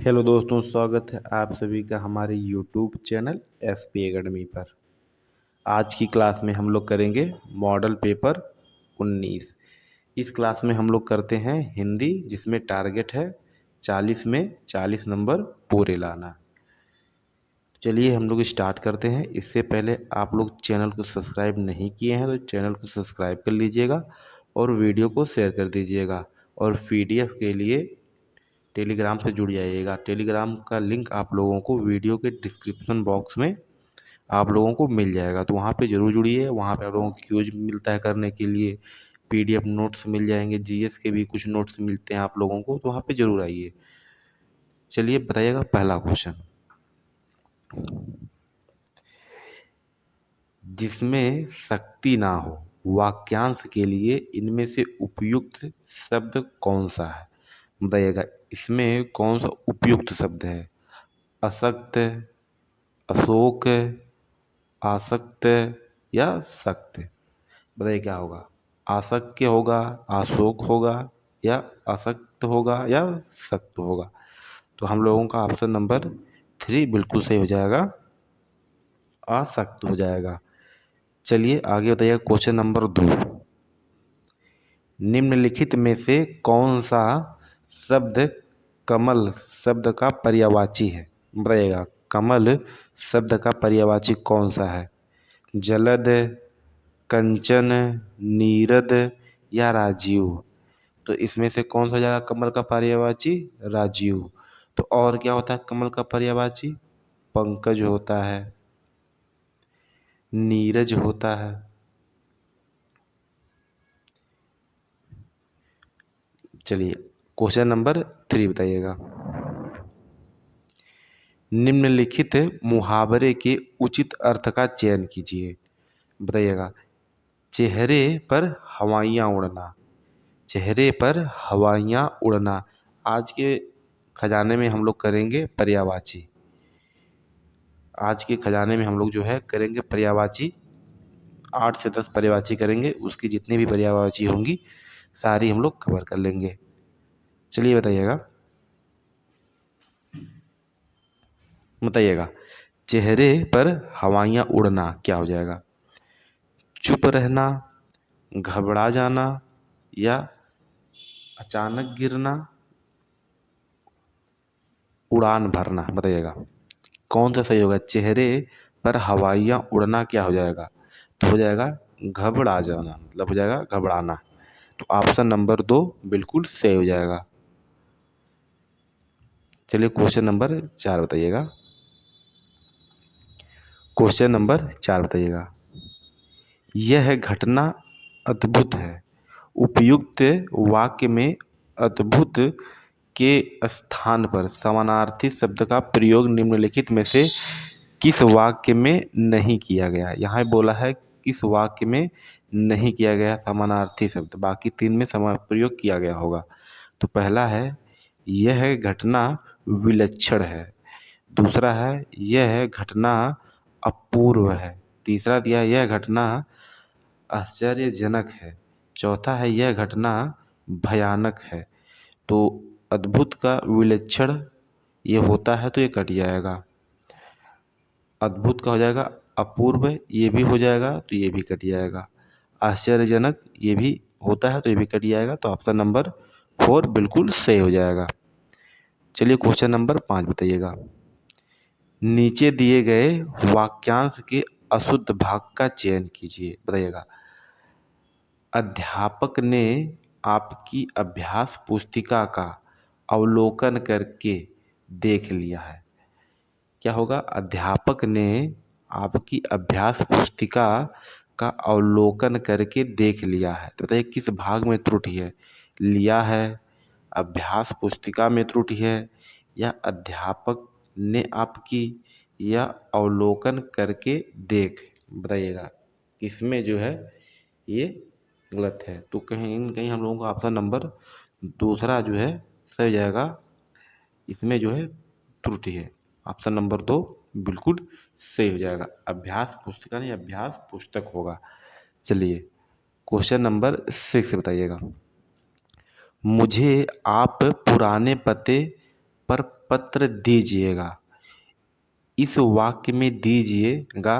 Hello दोस्तों, स्वागत है आप सभी का हमारे यूट्यूब चैनल एसपी एकेडमी पर। आज की क्लास में हम लोग करेंगे मॉडल पेपर 19। इस क्लास में हम लोग करते हैं हिंदी, जिसमें टारगेट है 40 में 40 नंबर पूरे लाना। चलिए हम लोग स्टार्ट करते हैं। इससे पहले आप लोग चैनल को सब्सक्राइब नहीं किए हैं तो चैनल को सब्सक्राइब कर लीजिएगा और वीडियो को शेयर कर दीजिएगा। और पीडीएफ के लिए टेलीग्राम से जुड़ जाइएगा। टेलीग्राम का लिंक आप लोगों को वीडियो के डिस्क्रिप्शन बॉक्स में आप लोगों को मिल जाएगा, तो वहाँ पे ज़रूर जुड़िए। वहाँ पे आप लोगों को क्यूज मिलता है करने के लिए, पीडीएफ नोट्स मिल जाएंगे, जीएस के भी कुछ नोट्स मिलते हैं आप लोगों को, तो वहाँ पे ज़रूर आइए। चलिए बताइएगा पहला क्वेश्चन। जिसमें शक्ति ना हो वाक्यांश के लिए इनमें से उपयुक्त शब्द कौन सा है? बताइएगा इसमें कौन सा उपयुक्त शब्द है? अशक्त, अशोक, आसक्त या सक्त? बताइए क्या होगा? आसक्त होगा, अशोक होगा या आसक्त होगा या सक्त होगा? तो हम लोगों का ऑप्शन नंबर 3 बिल्कुल सही हो जाएगा, आसक्त हो जाएगा। चलिए आगे बताइए क्वेश्चन नंबर 2। निम्नलिखित में से कौन सा शब्द कमल शब्द का पर्यायवाची है? बताइएगा कमल शब्द का पर्यायवाची कौन सा है? जलद, कंचन, नीरद या राजीव? तो इसमें से कौन सा हो जाएगा कमल का पर्यायवाची? राजीव। तो और क्या होता है कमल का पर्यायवाची? पंकज होता है, नीरज होता है। चलिए क्वेश्चन नंबर 3 बताइएगा। निम्नलिखित मुहावरे के उचित अर्थ का चयन कीजिए। बताइएगा चेहरे पर हवाइयाँ उड़ना, चेहरे पर हवाइयाँ उड़ना। आज के खजाने में हम लोग करेंगे पर्यायवाची। आज के खजाने में हम लोग जो है करेंगे पर्यायवाची। 8 से 10 पर्यायवाची करेंगे, उसकी जितनी भी पर्यायवाची होंगी सारी हम लोग कवर कर लेंगे। चलिए बताइएगा, बताइएगा चेहरे पर हवाइयाँ उड़ना क्या हो जाएगा? चुप रहना, घबरा जाना या अचानक गिरना, उड़ान भरना? बताइएगा कौन सा सही होगा? चेहरे पर हवाइयाँ उड़ना क्या हो जाएगा? तो हो जाएगा घबरा जाना, मतलब हो जाएगा घबराना। तो ऑप्शन नंबर 2 बिल्कुल सही हो जाएगा। चलिए क्वेश्चन नंबर 4 बताइएगा। क्वेश्चन नंबर 4 बताइएगा। यह घटना अद्भुत है। उपयुक्त वाक्य में अद्भुत के स्थान पर समानार्थी शब्द का प्रयोग निम्नलिखित में से किस वाक्य में नहीं किया गया? यहाँ बोला है किस वाक्य में नहीं किया गया समानार्थी शब्द, बाकी 3 में समा प्रयोग किया गया होगा। तो पहला है यह घटना विलक्षण है, दूसरा है यह घटना अपूर्व है, तीसरा दिया यह घटना आश्चर्यजनक है, चौथा है यह घटना भयानक है। तो अद्भुत का विलक्षण ये होता है तो ये कट जाएगा। अद्भुत का हो जाएगा अपूर्व, ये भी हो जाएगा तो ये भी कट जाएगा। आश्चर्यजनक ये भी होता है तो ये भी कट जाएगा। तो ऑप्शन नंबर 4 बिल्कुल सही हो जाएगा। चलिए क्वेश्चन नंबर 5 बताइएगा। नीचे दिए गए वाक्यांश के अशुद्ध भाग का चयन कीजिए। बताइएगा अध्यापक ने आपकी अभ्यास पुस्तिका का अवलोकन करके देख लिया है। क्या होगा? अध्यापक ने आपकी अभ्यास पुस्तिका का अवलोकन करके देख लिया है। तो बताइए किस भाग में त्रुटि है? लिया है, अभ्यास पुस्तिका में त्रुटि है, या अध्यापक ने आपकी, या अवलोकन करके देख? बताइएगा इसमें जो है ये गलत है। तो कहीं न कहीं हम लोगों का ऑप्शन नंबर दूसरा जो है सही हो जाएगा। इसमें जो है त्रुटि है। ऑप्शन नंबर 2 बिल्कुल सही हो जाएगा। अभ्यास पुस्तिका नहीं, अभ्यास पुस्तक होगा। चलिए क्वेश्चन नंबर 6 बताइएगा। मुझे आप पुराने पते पर पत्र दीजिएगा। इस वाक्य में दीजिएगा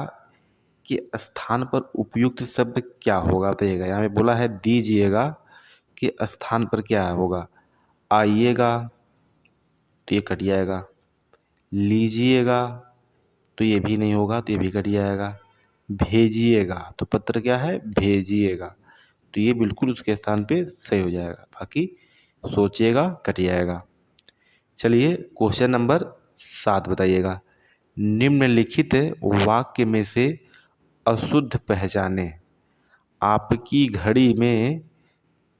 के स्थान पर उपयुक्त शब्द क्या होगा बताइएगा। यहाँ पे बोला है दीजिएगा के स्थान पर क्या होगा। आइएगा तो ये कट जाएगा, लीजिएगा तो ये भी नहीं होगा, तो ये भी कट जाएगा, भेजिएगा तो पत्र क्या है भेजिएगा, तो ये बिल्कुल उसके स्थान पे सही हो जाएगा। बाकी सोचिएगा कट जाएगा। चलिए क्वेश्चन नंबर 7 बताइएगा। निम्नलिखित वाक्य में से अशुद्ध पहचाने। आपकी घड़ी में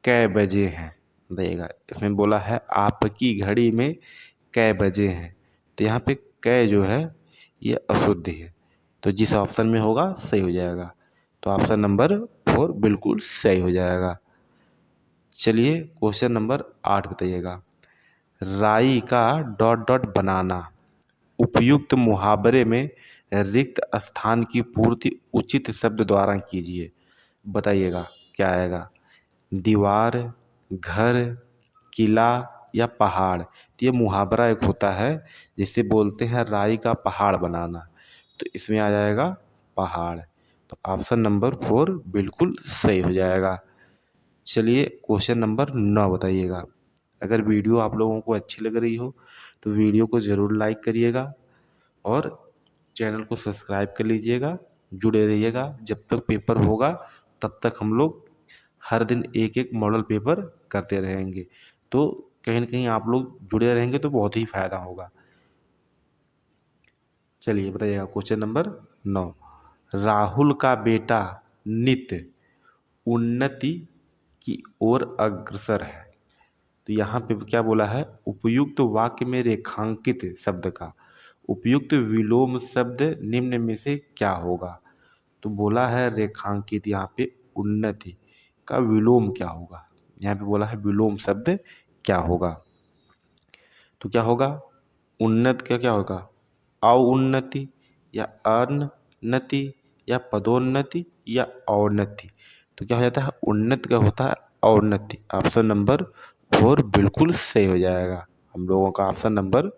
कै बजे हैं बताइएगा। इसमें बोला है आपकी घड़ी में कै बजे हैं, तो यहाँ पे कै जो है ये अशुद्ध है, तो जिस ऑप्शन में होगा सही हो जाएगा। तो ऑप्शन नंबर 4 बिल्कुल सही हो जाएगा। चलिए क्वेश्चन नंबर 8 बताइएगा। राई का डॉट डॉट बनाना। उपयुक्त मुहावरे में रिक्त स्थान की पूर्ति उचित शब्द द्वारा कीजिए। बताइएगा क्या आएगा। दीवार, घर, किला या पहाड़। तो ये मुहावरा एक होता है जिसे बोलते हैं राई का पहाड़ बनाना, तो इसमें आ जाएगा पहाड़। तो ऑप्शन नंबर 4 बिल्कुल सही हो जाएगा। चलिए क्वेश्चन नंबर 9 बताइएगा। अगर वीडियो आप लोगों को अच्छी लग रही हो तो वीडियो को ज़रूर लाइक करिएगा और चैनल को सब्सक्राइब कर लीजिएगा। जुड़े रहिएगा, जब तक पेपर होगा तब तक हम लोग हर दिन एक एक मॉडल पेपर करते रहेंगे, तो कहीं ना कहीं आप लोग जुड़े रहेंगे तो बहुत ही फायदा होगा। चलिए बताइएगा क्वेश्चन नंबर 9। राहुल का बेटा नित्य उन्नति की ओर अग्रसर है। तो यहाँ पे क्या बोला है, उपयुक्त वाक्य में रेखांकित शब्द का उपयुक्त विलोम शब्द निम्न में से क्या होगा। तो बोला है रेखांकित, यहाँ पे उन्नति का विलोम क्या होगा। यहाँ पे बोला है विलोम शब्द क्या होगा, तो क्या होगा उन्नत का क्या होगा औन्नति या अनति या पदोन्नति या औन्नति। तो क्या हो जाता है उन्नत का होता है औन्नति। ऑप्शन नंबर 4 बिल्कुल सही हो जाएगा। हम लोगों का ऑप्शन नंबर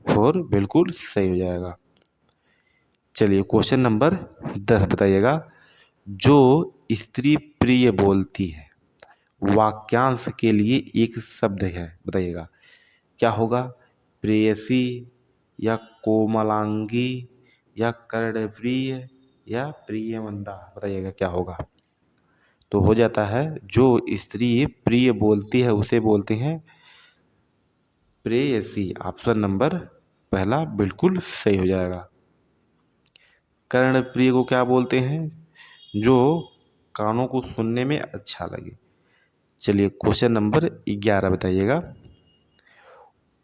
4 बिल्कुल सही हो जाएगा। चलिए क्वेश्चन नंबर 10 बताइएगा। जो स्त्री प्रिय बोलती है वाक्यांश के लिए एक शब्द है बताइएगा क्या होगा। प्रेयसी या कोमलांगी या कर्णप्रिय या प्रियमंदा। बताइएगा क्या होगा। तो हो जाता है जो स्त्री प्रिय बोलती है उसे बोलते हैं प्रेयसी। ऑप्शन नंबर पहला बिल्कुल सही हो जाएगा। कर्णप्रिय को क्या बोलते हैं, जो कानों को सुनने में अच्छा लगे। चलिए क्वेश्चन नंबर 11 बताइएगा।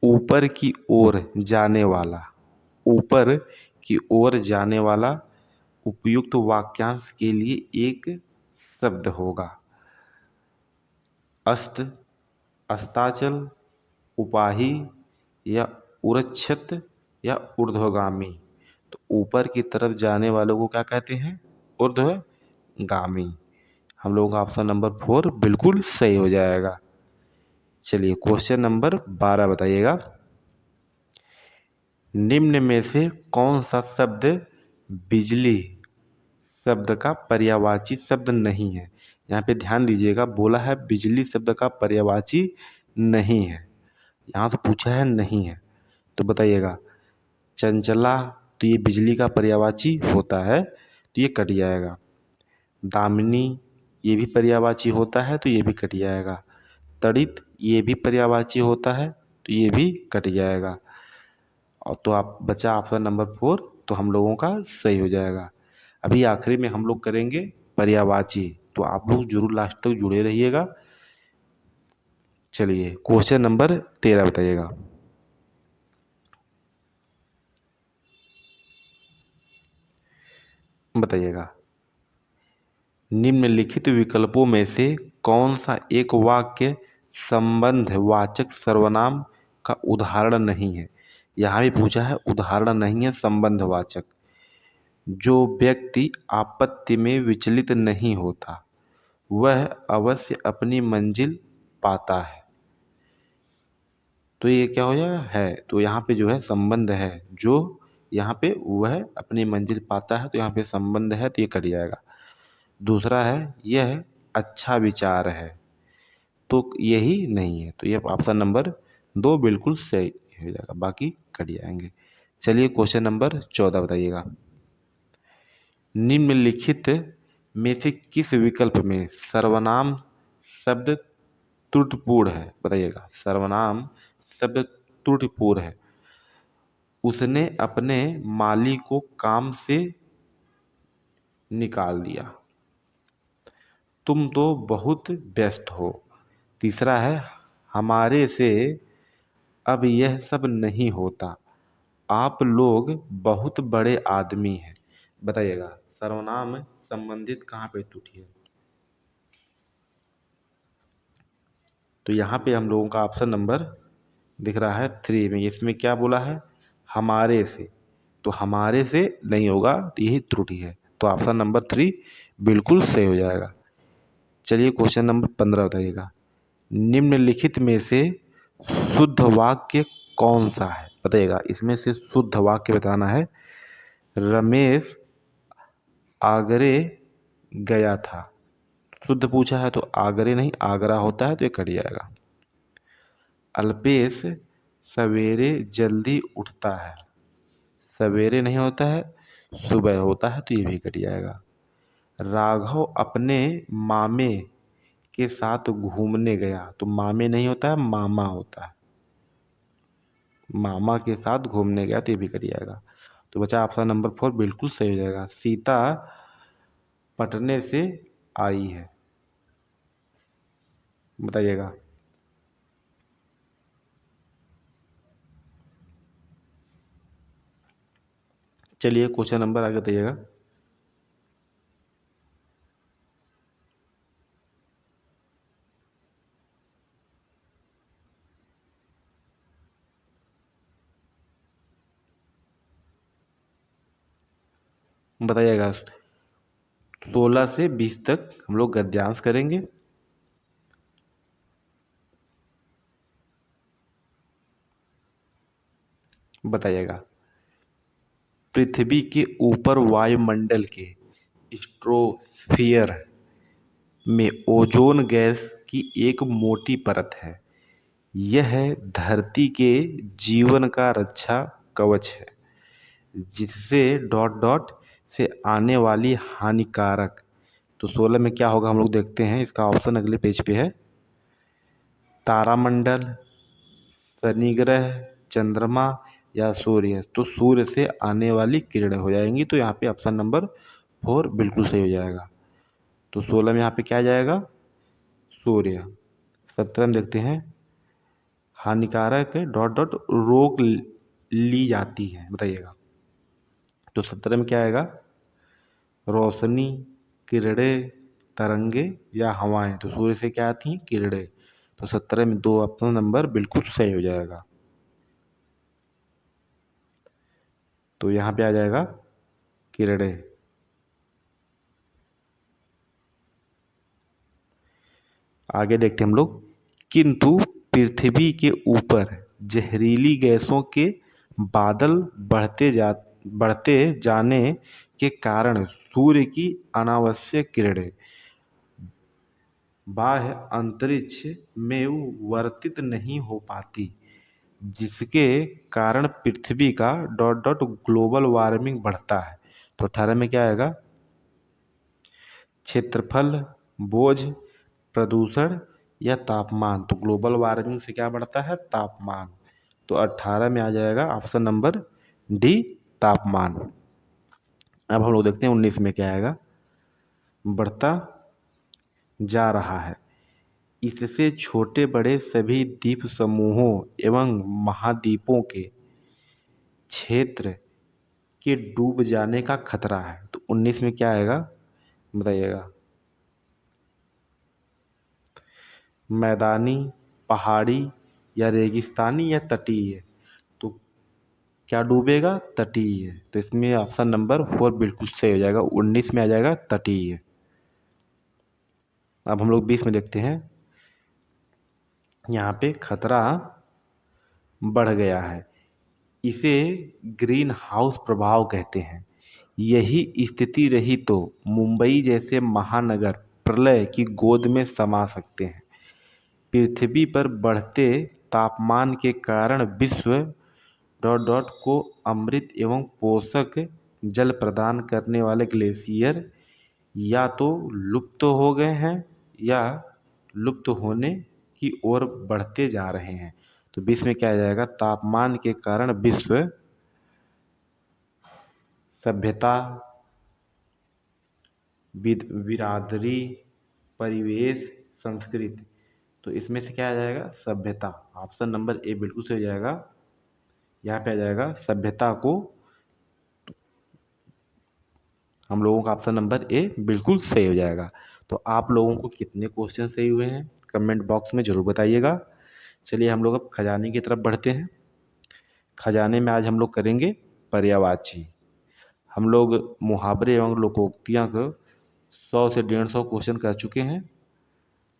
ऊपर की ओर जाने वाला, ऊपर की ओर जाने वाला उपयुक्त वाक्यांश के लिए एक शब्द होगा। अस्त, अस्ताचल, उपाही या उरच्छत या ऊर्ध्वगामी। तो ऊपर की तरफ जाने वालों को क्या कहते हैं ऊर्ध्वगामी। हम लोगों का ऑप्शन नंबर 4 बिल्कुल सही हो जाएगा। चलिए क्वेश्चन नंबर 12 बताइएगा। निम्न में से कौन सा शब्द बिजली शब्द का पर्यायवाची शब्द नहीं है। यहाँ पे ध्यान दीजिएगा, बोला है बिजली शब्द का पर्यायवाची नहीं है, यहाँ से पूछा है नहीं है। तो बताइएगा चंचला, तो ये बिजली का पर्यायवाची होता है, तो ये कट जाएगा। दामिनी ये भी पर्यायवाची होता है, तो ये भी कट जाएगा। तड़ित ये भी पर्यायवाची होता है, तो ये भी कट जाएगा। और तो आप बचा ऑप्शन नंबर 4, तो हम लोगों का सही हो जाएगा। अभी आखिरी में हम लोग करेंगे पर्यायवाची, तो आप लोग जरूर लास्ट तक जुड़े रहिएगा। चलिए क्वेश्चन नंबर 13 बताइएगा। बताइएगा निम्नलिखित विकल्पों में से कौन सा एक वाक्य संबंधवाचक सर्वनाम का उदाहरण नहीं है। यहाँ भी पूछा है उदाहरण नहीं है संबंधवाचक। जो व्यक्ति आपत्ति में विचलित नहीं होता वह अवश्य अपनी मंजिल पाता है। तो ये क्या हो जाएगा, है। तो यहाँ पे जो है संबंध है, जो यहाँ पे वह अपनी मंजिल पाता है, तो यहाँ पे संबंध है, तो ये कट जाएगा। दूसरा है, यह अच्छा विचार है, तो यही नहीं है, तो ये ऑप्शन नंबर 2 बिल्कुल सही हो जाएगा, बाकी कट जाएंगे। चलिए क्वेश्चन नंबर 14 बताइएगा। निम्नलिखित में से किस विकल्प में सर्वनाम शब्द त्रुटिपूर्ण है, बताइएगा। सर्वनाम शब्द त्रुटिपूर्ण है। उसने अपने माली को काम से निकाल दिया। तुम तो बहुत व्यस्त हो। तीसरा है, हमारे से अब यह सब नहीं होता। आप लोग बहुत बड़े आदमी हैं। बताइएगा सर्वनाम संबंधित कहाँ पे त्रुटि है। तो यहाँ पे हम लोगों का ऑप्शन नंबर दिख रहा है 3 में। इसमें क्या बोला है, हमारे से, तो हमारे से नहीं होगा, तो यही त्रुटि है। तो ऑप्शन नंबर 3 बिल्कुल सही हो जाएगा। चलिए क्वेश्चन नंबर 15 बताइएगा। निम्नलिखित में से शुद्ध वाक्य कौन सा है, बताइएगा। इसमें से शुद्ध वाक्य बताना है। रमेश आगरे गया था। शुद्ध पूछा है तो आगरे नहीं आगरा होता है, तो ये कट जाएगा। अल्पेश सवेरे जल्दी उठता है। सवेरे नहीं होता है, सुबह होता है, तो ये भी कट जाएगा। राघव अपने मामे के साथ घूमने गया। तो मामे नहीं होता है, मामा होता है। मामा के साथ घूमने गया, तो ये भी कट जाएगा। तो बचा ऑप्शन नंबर 4 बिल्कुल सही हो जाएगा। सीता पटने से आई है। बताइएगा। चलिए क्वेश्चन नंबर आगे बताइएगा। बताइएगा 16 से 20 तक हम लोग गद्यांश करेंगे। बताइएगा। पृथ्वी के ऊपर वायुमंडल के स्ट्रोस्फियर में ओजोन गैस की एक मोटी परत है। यह धरती के जीवन का रक्षा कवच है, जिससे डॉट डॉट से आने वाली हानिकारक। तो 16 में क्या होगा हम लोग देखते हैं। इसका ऑप्शन अगले पेज पे है। तारामंडल, शनि ग्रह, चंद्रमा या सूर्य। तो सूर्य से आने वाली किरणें हो जाएंगी। तो यहाँ पे ऑप्शन नंबर 4 बिल्कुल सही हो जाएगा। तो 16 में यहाँ पे क्या आ जाएगा, सूर्य। 17 में देखते हैं, हानिकारक डॉट डॉट रोक ली जाती है। बताइएगा। तो 17 में क्या आएगा, रोशनी, किरणें, तरंगे या हवाएं। तो सूर्य से क्या आती हैं, किरणें। तो 17 में 2 ऑप्शन नंबर बिल्कुल सही हो जाएगा। तो यहाँ पे आ जाएगा किरणें। आगे देखते हैं हम लोग। किंतु पृथ्वी के ऊपर जहरीली गैसों के बादल बढ़ते जाने के कारण सूर्य की अनावश्यक किरणें बाह्य अंतरिक्ष में वर्तित नहीं हो पाती, जिसके कारण पृथ्वी का डॉट डॉट ग्लोबल वार्मिंग बढ़ता है। तो 18 में क्या आएगा, क्षेत्रफल, बोझ, प्रदूषण या तापमान। तो ग्लोबल वार्मिंग से क्या बढ़ता है, तापमान। तो 18 में आ जाएगा ऑप्शन नंबर डी, तापमान। अब हम लोग देखते हैं 19 में क्या आएगा, बढ़ता जा रहा है। इससे छोटे बड़े सभी द्वीप समूहों एवं महाद्वीपों के क्षेत्र के डूब जाने का खतरा है। तो 19 में क्या आएगा, बताइएगा। मैदानी, पहाड़ी या रेगिस्तानी या तटीय। तो क्या डूबेगा, तटीय। तो इसमें ऑप्शन नंबर 4 बिल्कुल सही हो जाएगा। 19 में आ जाएगा तटीय। अब हम लोग 20 में देखते हैं। यहाँ पे खतरा बढ़ गया है। इसे ग्रीन हाउस प्रभाव कहते हैं। यही स्थिति रही तो मुंबई जैसे महानगर प्रलय की गोद में समा सकते हैं। पृथ्वी पर बढ़ते तापमान के कारण विश्व डॉट डॉट को अमृत एवं पोषक जल प्रदान करने वाले ग्लेशियर या तो लुप्त हो गए हैं या लुप्त होने की ओर बढ़ते जा रहे हैं। तो विश्व में क्या आ जाएगा, तापमान के कारण विश्व सभ्यता, बिरादरी, परिवेश, संस्कृति। तो इसमें से क्या आ जाएगा, सभ्यता। ऑप्शन नंबर ए बिल्कुल सही हो जाएगा। यहाँ पे आ जाएगा सभ्यता को, हम लोगों का ऑप्शन नंबर ए बिल्कुल सही हो जाएगा। तो आप लोगों को कितने क्वेश्चन सही हुए हैं कमेंट बॉक्स में ज़रूर बताइएगा। चलिए हम लोग अब खजाने की तरफ बढ़ते हैं। खजाने में आज हम लोग करेंगे पर्यायवाची। हम लोग मुहावरे एवं लोकोक्तियाँ को 100 से 150 क्वेश्चन कर चुके हैं।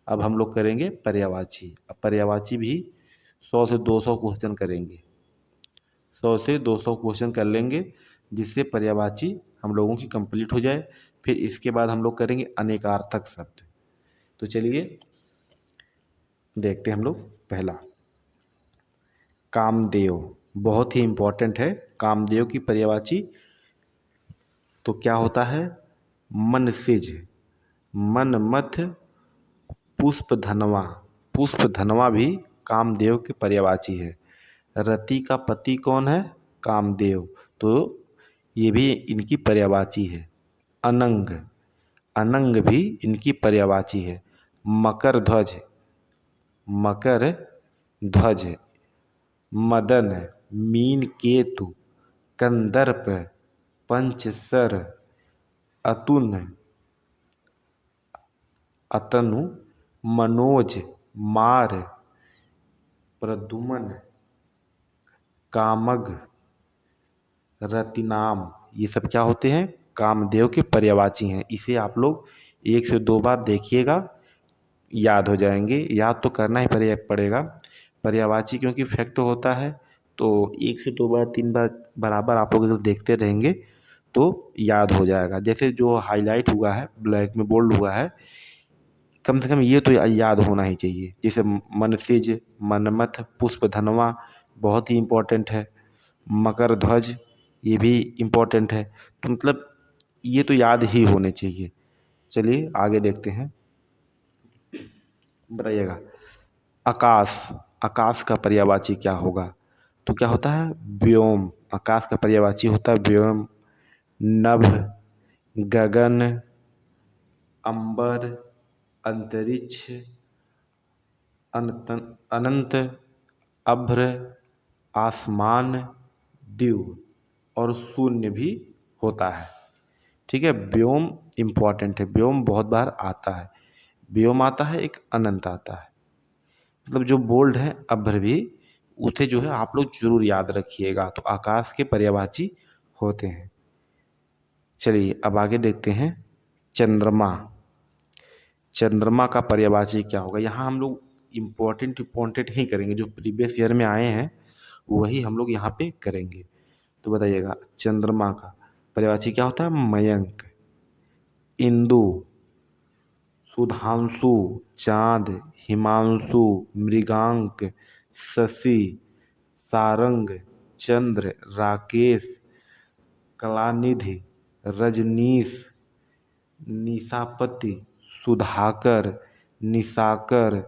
अब हम लोग करेंगे पर्यायवाची। अब पर्यायवाची भी 100 से 200 क्वेश्चन करेंगे। 100 से 200 क्वेश्चन कर लेंगे जिससे पर्यायवाची हम लोगों की कंप्लीट हो जाए। फिर इसके बाद हम लोग करेंगे अनेकार्थक शब्द। तो चलिए देखते हैं हम लोग। पहला कामदेव, बहुत ही इम्पोर्टेंट है। कामदेव की पर्यायवाची तो क्या होता है, मनसिज, मनमथ, पुष्पधनवा। पुष्पधनवा भी कामदेव की पर्यायवाची है। रति का पति कौन है, कामदेव, तो ये भी इनकी पर्यायवाची है। अनंग, अनंग भी इनकी पर्यायवाची है। मकर ध्वज, मकर ध्वज। मदन, मीन केतु, कंदर्प, पंचसर, अतुन, अतनु, मनोज, मार, प्रद्युमन, कामग, रतिनाम। ये सब क्या होते हैं, कामदेव के पर्यायवाची हैं। इसे आप लोग 1 से 2 बार देखिएगा, याद हो जाएंगे। याद तो करना ही पड़ेगा पर्यायवाची, क्योंकि फैक्ट होता है। तो 1 से 2 बार 3 बार बराबर आप लोग अगर देखते रहेंगे तो याद हो जाएगा। जैसे जो हाईलाइट हुआ है, ब्लैक में बोल्ड हुआ है, कम से कम ये तो याद होना ही चाहिए। जैसे मनसिज, मनमथ, पुष्पधनवा बहुत ही इम्पोर्टेंट है। मकर ध्वज ये भी इम्पोर्टेंट है। तो मतलब ये तो याद ही होने चाहिए। चलिए आगे देखते हैं, बताइएगा। आकाश, आकाश का पर्यायवाची क्या होगा, तो क्या होता है, व्योम। आकाश का पर्यायवाची होता है व्योम। नभ, गगन, अंबर, अंतरिक्ष, अनंत, अभ्र, आसमान, दिव और शून्य भी होता है। ठीक है, व्योम इम्पॉर्टेंट है। व्योम बहुत बार आता है। व्योम आता है, एक अनंत आता है। मतलब जो बोल्ड है अभ्र भी, उसे जो है आप लोग जरूर याद रखिएगा। तो आकाश के पर्यायवाची होते हैं। चलिए अब आगे देखते हैं। चंद्रमा, चंद्रमा का पर्यायवाची क्या होगा। यहाँ हम लोग इम्पोर्टेंट ही करेंगे, जो प्रीवियस ईयर में आए हैं वही हम लोग यहाँ पे करेंगे। तो बताइएगा, चंद्रमा का पर्यायवाची क्या होता है, मयंक, इंदु, सुधांशु, चाँद, हिमांशु, मृगांक, शशि, सारंग, चंद्र, राकेश, कलानिधि, रजनीश, निशापति, सुधाकर, निशाकर,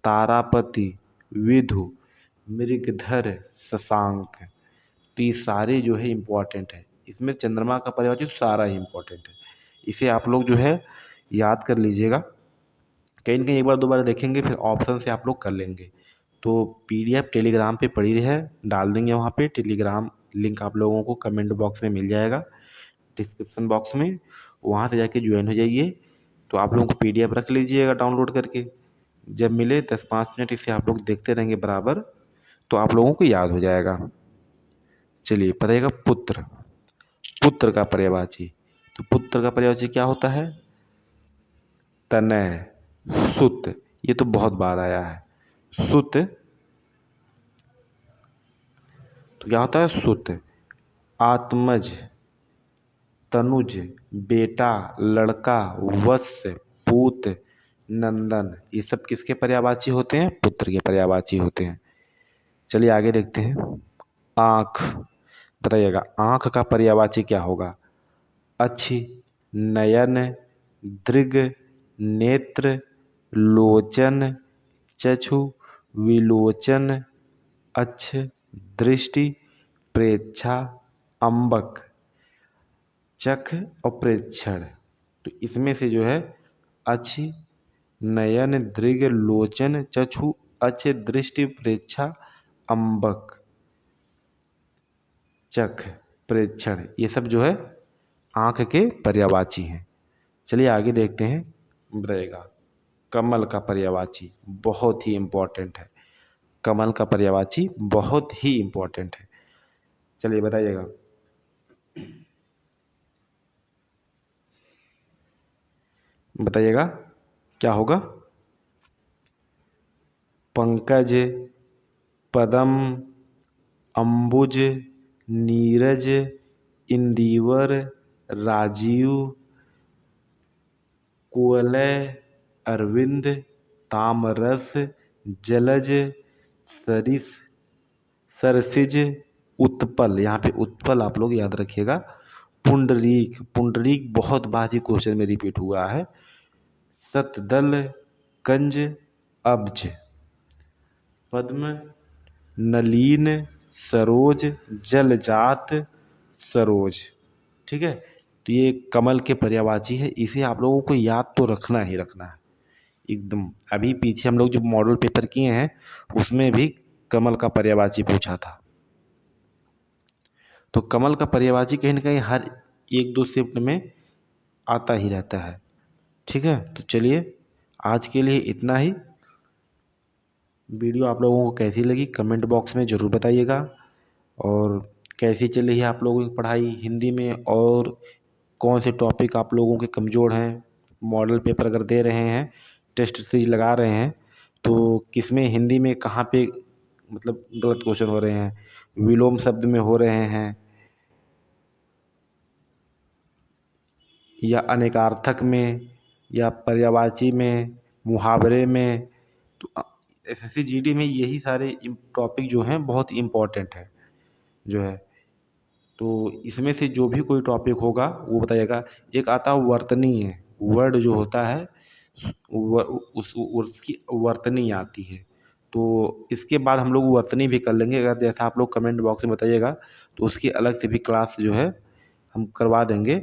तारापति, विधु, मृगधर, शशांक। तो ये सारे जो है इम्पोर्टेंट है। इसमें चंद्रमा का पर्यायवाची सारा ही इम्पोर्टेंट है। इसे आप लोग जो है याद कर लीजिएगा। कहीं ना कहीं एक बार 2 बार देखेंगे, फिर ऑप्शन से आप लोग कर लेंगे। तो पीडीएफ टेलीग्राम पे पड़ी है, डाल देंगे वहाँ पे। टेलीग्राम लिंक आप लोगों को कमेंट बॉक्स में मिल जाएगा, डिस्क्रिप्शन बॉक्स में। वहाँ से जाके ज्वाइन हो जाइए। तो आप लोगों को पीडीएफ रख लीजिएगा डाउनलोड करके। जब मिले 10-5 मिनट इसे आप लोग देखते रहेंगे बराबर, तो आप लोगों को याद हो जाएगा। चलिए बताइएगा, पुत्र, पुत्र का पर्यायवाची। तो पुत्र का पर्यायवाची क्या होता है, तनय, सुत। ये तो बहुत बार आया है। सुत, तो क्या होता है सुत, आत्मज, तनुज, बेटा, लड़का, वत्स, पूत, नंदन, ये सब किसके पर्यायवाची होते हैं? पुत्र के पर्यायवाची होते हैं। चलिए आगे देखते हैं। आँख, बताइएगा आँख का पर्यायवाची क्या होगा? अच्छी, नयन, दृग, नेत्र, लोचन, चक्षु, विलोचन, अच्छ, दृष्टि, प्रेक्षा, अम्बक, चख और प्रेक्षण। तो इसमें से जो है अच्छी, नयन, दृग, लोचन, चक्षु, अच्छ, दृष्टि, प्रेक्षा, अम्बक, चख, प्रेक्षण, ये सब जो है आँख के पर्यायवाची हैं। चलिए आगे देखते हैं। बताइएगा कमल का पर्यायवाची बहुत ही इम्पोर्टेंट है। कमल का पर्यायवाची बहुत ही इम्पोर्टेंट है। चलिए बताइएगा। बताइएगा क्या होगा? पंकज, पदम, अंबुज, नीरज, इंदिवर, राजीव, कुवलय, अरविंद, तामरस, जलज, सरिस, सरसिज, उत्पल। यहाँ पे उत्पल आप लोग याद रखिएगा। पुंडरीक, पुंडरीक बहुत बार ही क्वेश्चन में रिपीट हुआ है। सतदल, कंज, अब्ज, पद्म, नलीन, सरोज, जलजात, सरोज। ठीक है, तो ये कमल के पर्यायवाची है। इसे आप लोगों को याद तो रखना ही रखना है एकदम। अभी पीछे हम लोग जो मॉडल पेपर किए हैं उसमें भी कमल का पर्यायवाची पूछा था। तो कमल का पर्यायवाची कहीं ना कहीं हर एक दो शिफ्ट में आता ही रहता है। ठीक है, तो चलिए आज के लिए इतना ही। वीडियो आप लोगों को कैसी लगी कमेंट बॉक्स में ज़रूर बताइएगा। और कैसी चल रही है आप लोगों की पढ़ाई हिंदी में, और कौन से टॉपिक आप लोगों के कमज़ोर हैं। मॉडल पेपर अगर दे रहे हैं, टेस्ट सीरीज लगा रहे हैं, तो किसमें हिंदी में कहाँ पे मतलब गलत क्वेश्चन हो रहे हैं, विलोम शब्द में हो रहे हैं या अनेकार्थक में या पर्यायवाची में, मुहावरे में। तो एसएससी जीडी में यही सारे टॉपिक जो हैं बहुत इम्पोर्टेंट है जो है। तो इसमें से जो भी कोई टॉपिक होगा वो बताइएगा। एक आता है वर्तनीय, वर्ड जो होता है उसकी वर्तनी आती है। तो इसके बाद हम लोग वर्तनी भी कर लेंगे। अगर जैसा आप लोग कमेंट बॉक्स में बताइएगा तो उसकी अलग से भी क्लास जो है हम करवा देंगे।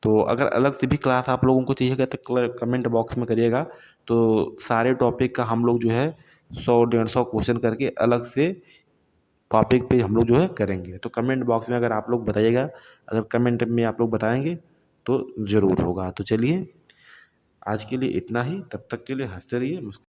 तो अगर अलग से भी क्लास आप लोगों को चाहिएगा तो कमेंट बॉक्स में करिएगा। तो सारे टॉपिक का हम लोग जो है 100-150 क्वेश्चन करके अलग से टॉपिक पे हम लोग जो है करेंगे। तो कमेंट बॉक्स में अगर आप लोग बताइएगा, अगर कमेंट में आप लोग बताएंगे तो ज़रूर होगा। तो चलिए आज के लिए इतना ही, तब तक के लिए हंसते रहिए।